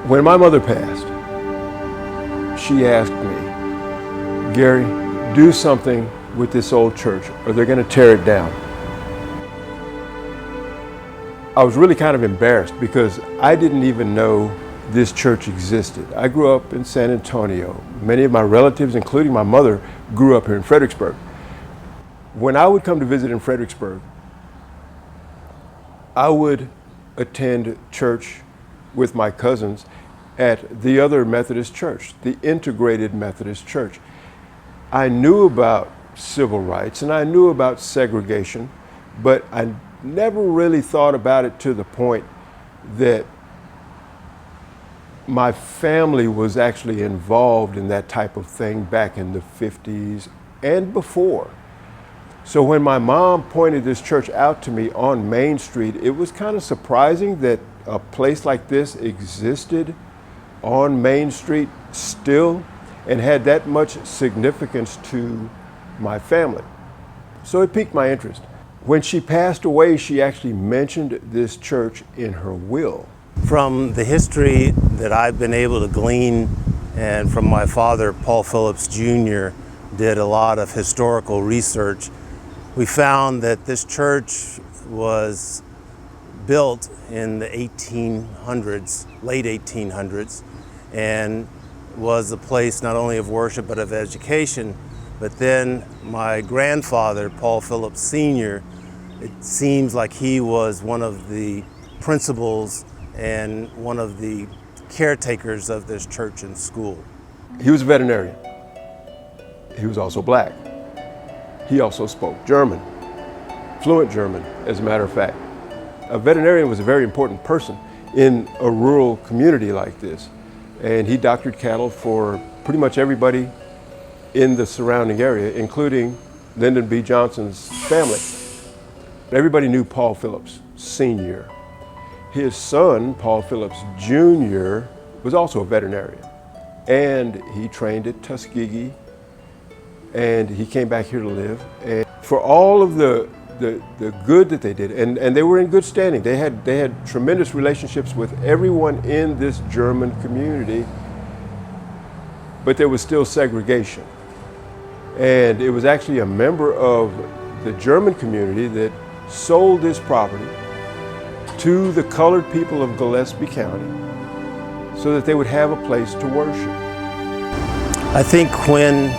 When my mother passed, she asked me, Gary, do something with this old church or they're going to tear it down. I was really kind of embarrassed because I didn't even know this church existed. I grew up in San Antonio. Many of my relatives, including my mother, grew up here in Fredericksburg. When I would come to visit in Fredericksburg, I would attend church with my cousins at the other Methodist church, the Integrated Methodist Church. I knew about civil rights and I knew about segregation, but I never really thought about it to the point that my family was actually involved in that type of thing back in the 50s and before. So when my mom pointed this church out to me on Main Street, it was kind of surprising that a place like this existed on Main Street still and had that much significance to my family. So it piqued my interest. When she passed away, she actually mentioned this church in her will. From the history that I've been able to glean, and from my father, Paul Phillips Jr., did a lot of historical research, we found that this church was built in the 1800s, late 1800s, and was a place not only of worship but of education. But then my grandfather, Paul Phillips Sr., it seems like he was one of the principals and one of the caretakers of this church and school. He was a veterinarian. He was also black. He also spoke German, fluent German, as a matter of fact. A veterinarian was a very important person in a rural community like this. And he doctored cattle for pretty much everybody in the surrounding area, including Lyndon B. Johnson's family. Everybody knew Paul Phillips Sr. His son, Paul Phillips Jr., was also a veterinarian. And he trained at Tuskegee, and he came back here to live. And for all of the good that they did, and they were in good standing. They had tremendous relationships with everyone in this German community, but there was still segregation. And it was actually a member of the German community that sold this property to the colored people of Gillespie County so that they would have a place to worship. I think when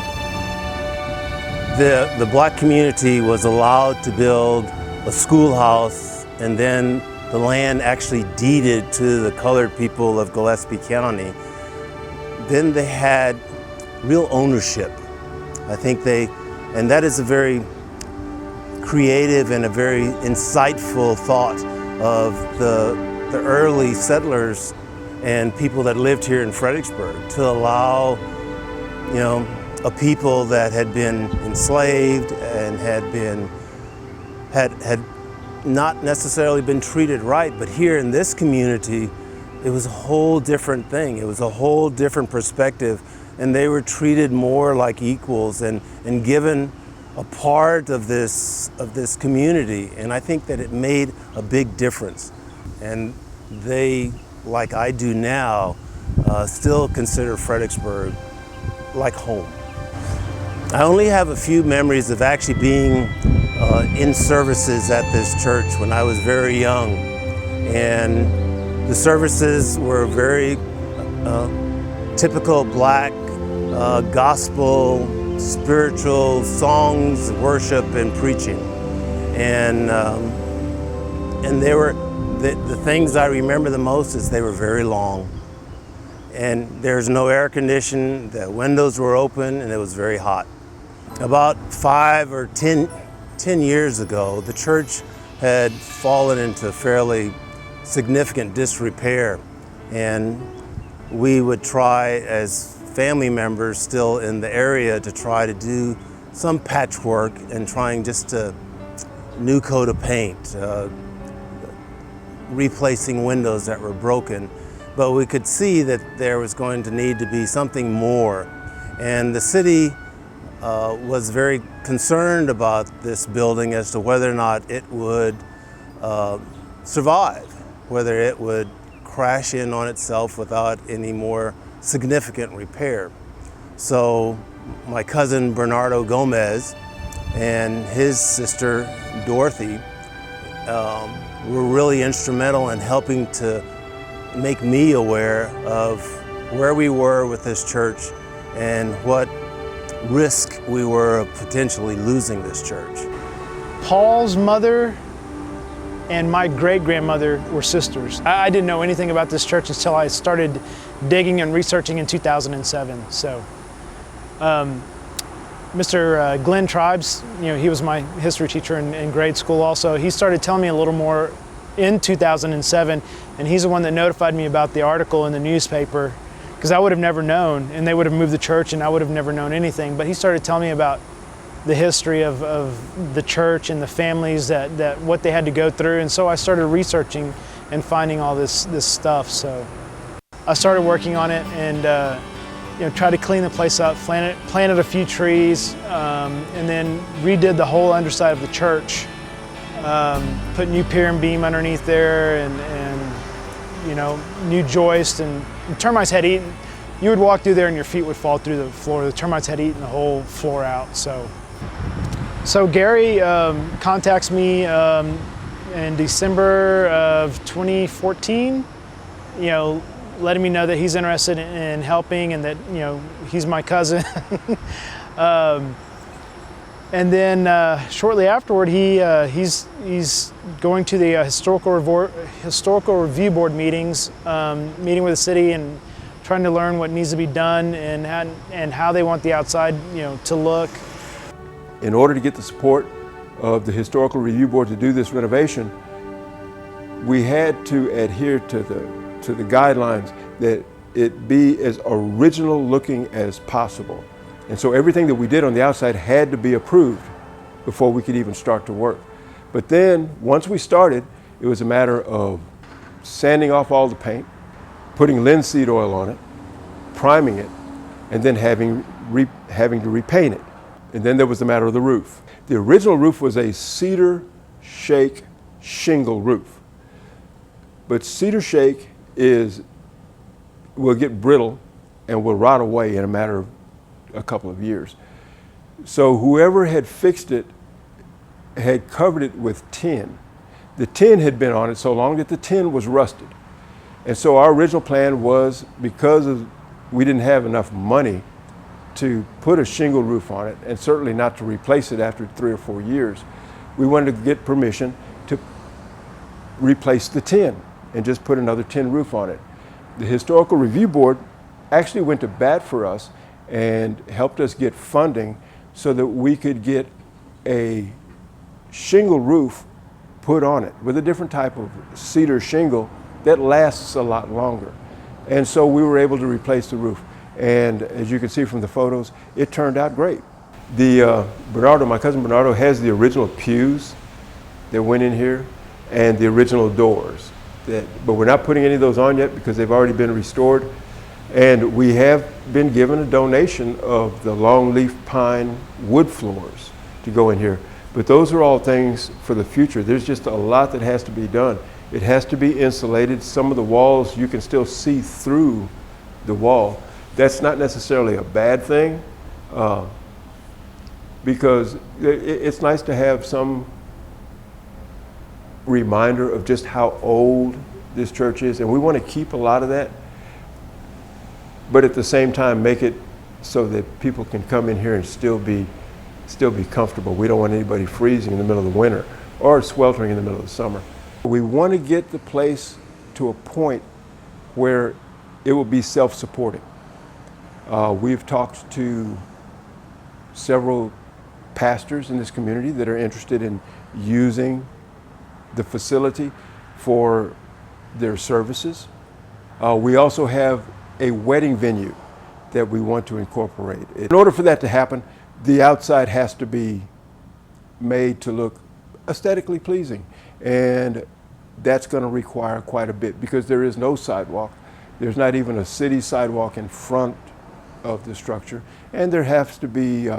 the black community was allowed to build a schoolhouse and then the land actually deeded to the colored people of Gillespie County, then they had real ownership. I think and that is a very creative and a very insightful thought of the early settlers and people that lived here in Fredericksburg, to allow, a people that had been enslaved and had not necessarily been treated right, but here in this community, it was a whole different thing. It was a whole different perspective, and they were treated more like equals and given a part of this community. And I think that it made a big difference. And they, like I do now, still consider Fredericksburg like home. I only have a few memories of actually being in services at this church when I was very young. And the services were very typical black gospel, spiritual songs, worship, and preaching. And they were, the things I remember the most is they were very long. And there's no air conditioning, the windows were open, and it was very hot. About 5 or 10 years ago, the church had fallen into fairly significant disrepair, and we would try as family members still in the area to try to do some patchwork and trying just to new coat of paint, replacing windows that were broken. But we could see that there was going to need to be something more. And the city was very concerned about this building as to whether or not it would survive, whether it would crash in on itself without any more significant repair. So my cousin Bernardo Gomez and his sister Dorothy were really instrumental in helping to make me aware of where we were with this church and what risk we were of potentially losing this church. Paul's mother and my great-grandmother were sisters. I didn't know anything about this church until I started digging and researching in 2007. So, Mr. Glenn Tribes, he was my history teacher in grade school also. He started telling me a little more in 2007, and he's the one that notified me about the article in the newspaper, because I would have never known, and they would have moved the church and I would have never known anything. But he started telling me about the history of the church and the families that what they had to go through, and so I started researching and finding all this stuff. So I started working on it and tried to clean the place up, planted a few trees, and then redid the whole underside of the church. Put new pier and beam underneath there, and new joist, and the termites had eaten. You would walk through there and your feet would fall through the floor. The termites had eaten the whole floor out. So Gary contacts me in December of 2014, letting me know that he's interested in helping and that, he's my cousin. And then shortly afterward, he's going to the historical review board meetings, meeting with the city and trying to learn what needs to be done and how they want the outside, to look. In order to get the support of the historical review board to do this renovation, we had to adhere to the guidelines that it be as original looking as possible. And so everything that we did on the outside had to be approved before we could even start to work. But then once we started, it was a matter of sanding off all the paint, putting linseed oil on it, priming it, and then having to repaint it. And then there was the matter of the roof. The original roof was a cedar shake shingle roof. But cedar shake will get brittle and will rot away in a matter of a couple of years. So whoever had fixed it had covered it with tin. The tin had been on it so long that the tin was rusted. And so our original plan was, because we didn't have enough money to put a shingle roof on it, and certainly not to replace it after 3 or 4 years, we wanted to get permission to replace the tin and just put another tin roof on it. The Historical Review Board actually went to bat for us and helped us get funding so that we could get a shingle roof put on it with a different type of cedar shingle that lasts a lot longer. And so we were able to replace the roof. And as you can see from the photos, it turned out great. My cousin Bernardo has the original pews that went in here and the original doors. But we're not putting any of those on yet because they've already been restored. And we have been given a donation of the longleaf pine wood floors to go in here. But those are all things for the future. There's just a lot that has to be done. It has to be insulated. Some of the walls, you can still see through the wall. That's not necessarily a bad thing, because it's nice to have some reminder of just how old this church is, and we want to keep a lot of that, but at the same time make it so that people can come in here and still be comfortable. We don't want anybody freezing in the middle of the winter or sweltering in the middle of the summer. We want to get the place to a point where it will be self-supporting. We've talked to several pastors in this community that are interested in using the facility for their services. We also have a wedding venue that we want to incorporate. In order for that to happen, the outside has to be made to look aesthetically pleasing, and that's going to require quite a bit because there is no sidewalk. There's not even a city sidewalk in front of the structure, and there has to be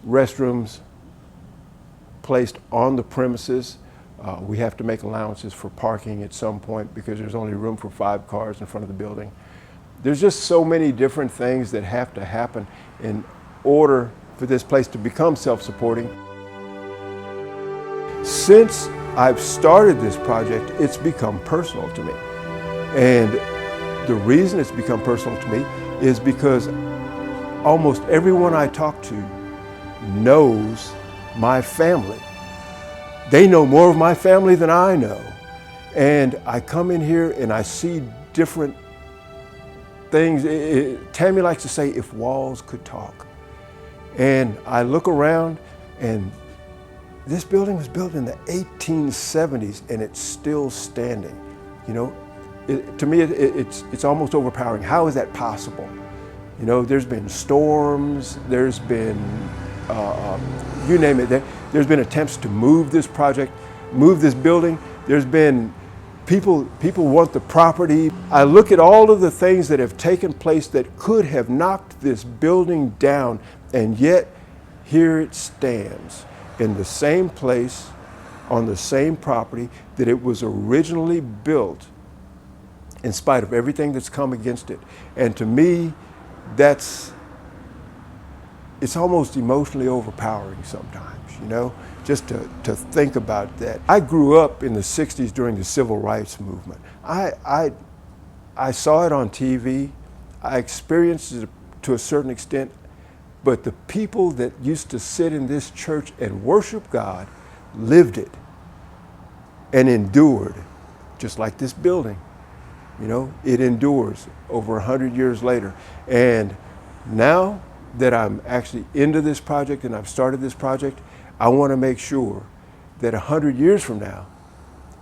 restrooms placed on the premises We have to make allowances for parking at some point because there's only room for 5 cars in front of the building. There's just so many different things that have to happen in order for this place to become self-supporting. Since I've started this project, it's become personal to me. And the reason it's become personal to me is because almost everyone I talk to knows my family. They know more of my family than I know. And I come in here and I see different things. Tammy likes to say, if walls could talk. And I look around, and this building was built in the 1870s and it's still standing. You know, to me, it's almost overpowering. How is that possible? You know, there's been storms, there's been, you name it. There's been attempts to move this project, move this building. There's been people want the property. I look at all of the things that have taken place that could have knocked this building down, and yet here it stands in the same place, on the same property that it was originally built, in spite of everything that's come against it. And to me, it's almost emotionally overpowering sometimes, you know, just to think about that. I grew up in the 60s during the civil rights movement. I saw it on TV, I experienced it to a certain extent, but the people that used to sit in this church and worship God lived it and endured, just like this building. You know, it endures over 100 years later. And now that I'm actually into this project and I've started this project, I want to make sure that 100 years from now,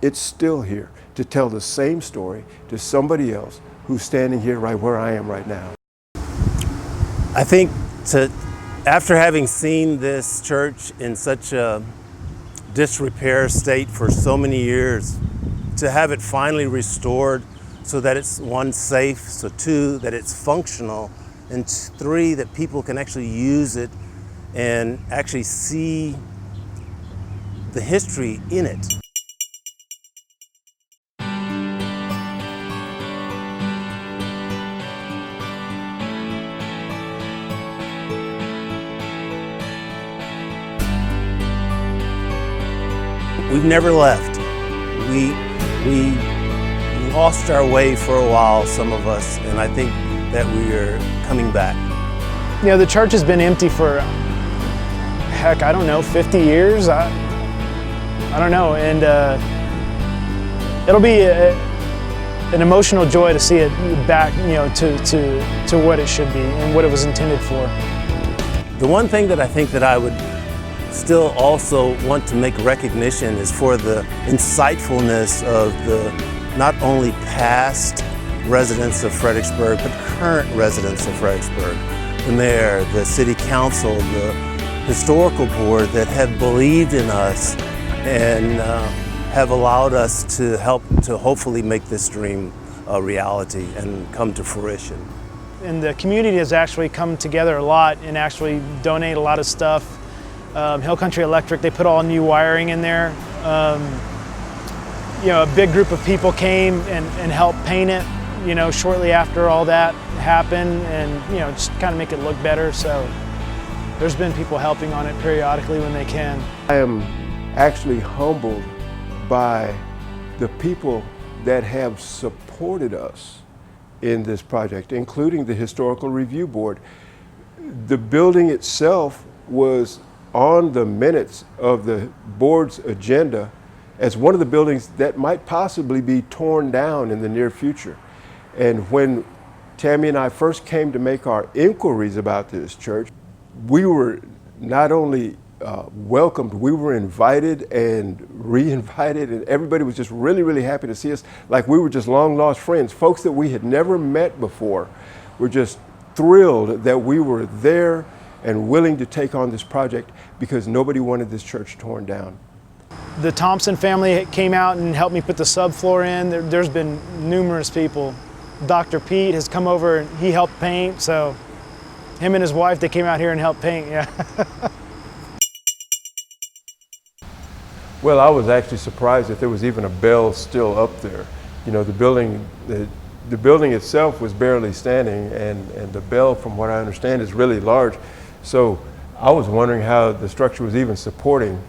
it's still here to tell the same story to somebody else who's standing here right where I am right now. I think after having seen this church in such a disrepair state for so many years, to have it finally restored so that it's, 1, safe, so 2, that it's functional, and 3, that people can actually use it and actually see the history in it. We've never left. We lost our way for a while, some of us, and I think that we are coming back. You know, the church has been empty for, heck, I don't know, 50 years? I don't know, and it'll be an emotional joy to see it back, you know, to what it should be and what it was intended for. The one thing that I think that I would still also want to make recognition is for the insightfulness of the not only past residents of Fredericksburg, but current residents of Fredericksburg. The mayor, the city council, the historical board that have believed in us and have allowed us to help to hopefully make this dream a reality and come to fruition. And the community has actually come together a lot and actually donate a lot of stuff. Hill Country Electric, they put all new wiring in there. You know, a big group of people came and helped paint it, you know, shortly after all that happened, and, you know, just kind of make it look better. So there's been people helping on it periodically when they can. I am actually humbled by the people that have supported us in this project, including the Historical Review Board. The building itself was on the minutes of the board's agenda as one of the buildings that might possibly be torn down in the near future. And when Tammy and I first came to make our inquiries about this church, we were not only welcomed, we were invited and re-invited, and everybody was just really, really happy to see us, like we were just long lost friends. Folks that we had never met before were just thrilled that we were there and willing to take on this project because nobody wanted this church torn down. The Thompson family came out and helped me put the subfloor in. There's been numerous people. Dr. Pete has come over and he helped paint, so him and his wife, they came out here and helped paint, yeah. Well, I was actually surprised that there was even a bell still up there. You know, the building itself was barely standing, and the bell, from what I understand, is really large. So I was wondering how the structure was even supporting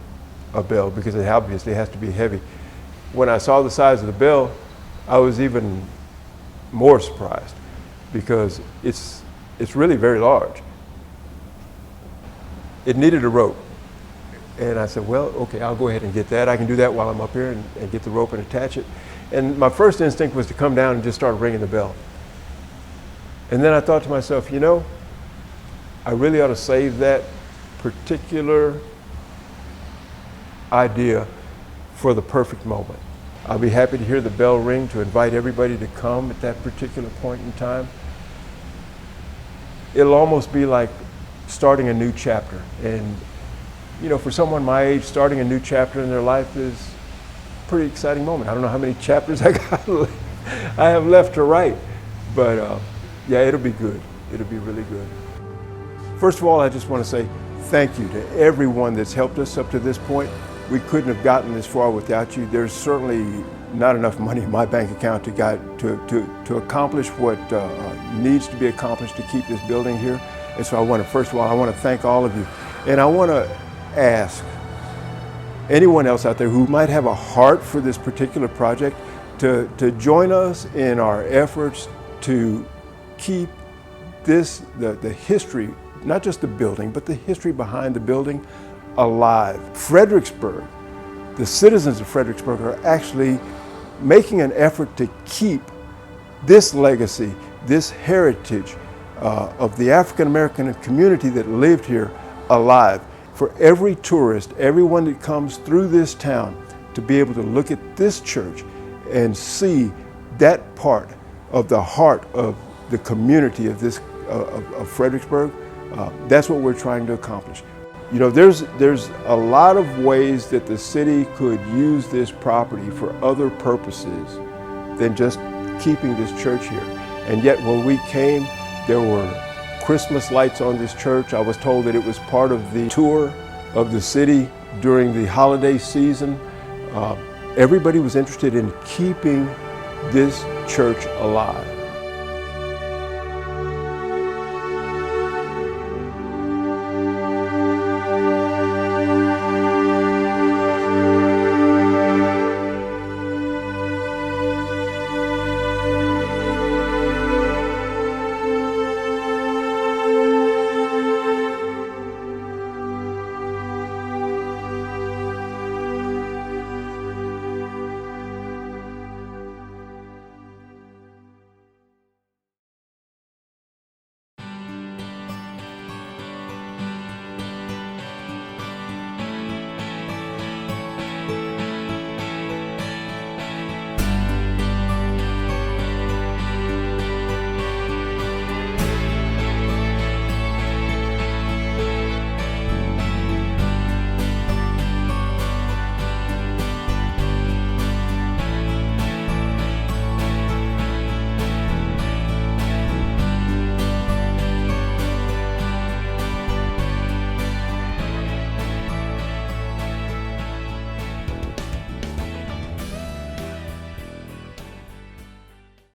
a bell, because it obviously has to be heavy. When I saw the size of the bell, I was even more surprised, because it's really very large. It needed a rope. And I said, well, okay, I'll go ahead and get that. I can do that while I'm up here and get the rope and attach it. And my first instinct was to come down and just start ringing the bell. And then I thought to myself, you know, I really ought to save that particular idea for the perfect moment. I'll be happy to hear the bell ring to invite everybody to come at that particular point in time. It'll almost be like starting a new chapter. And you know, for someone my age, starting a new chapter in their life is a pretty exciting moment. I don't know how many chapters I have left to write, but yeah, it'll be good. It'll be really good. First of all, I just want to say thank you to everyone that's helped us up to this point. We couldn't have gotten this far without you. There's certainly not enough money in my bank account to accomplish what needs to be accomplished to keep this building here. And so first of all, I want to thank all of you. And I want to ask anyone else out there who might have a heart for this particular project to join us in our efforts to keep the history, not just the building, but the history behind the building alive. Fredericksburg, the citizens of Fredericksburg are actually making an effort to keep this legacy, this heritage of the African American community that lived here alive. For every tourist, everyone that comes through this town, to be able to look at this church and see that part of the heart of the community of Fredericksburg, that's what we're trying to accomplish. You know, there's a lot of ways that the city could use this property for other purposes than just keeping this church here. And yet when we came, there were Christmas lights on this church. I was told that it was part of the tour of the city during the holiday season. Everybody was interested in keeping this church alive.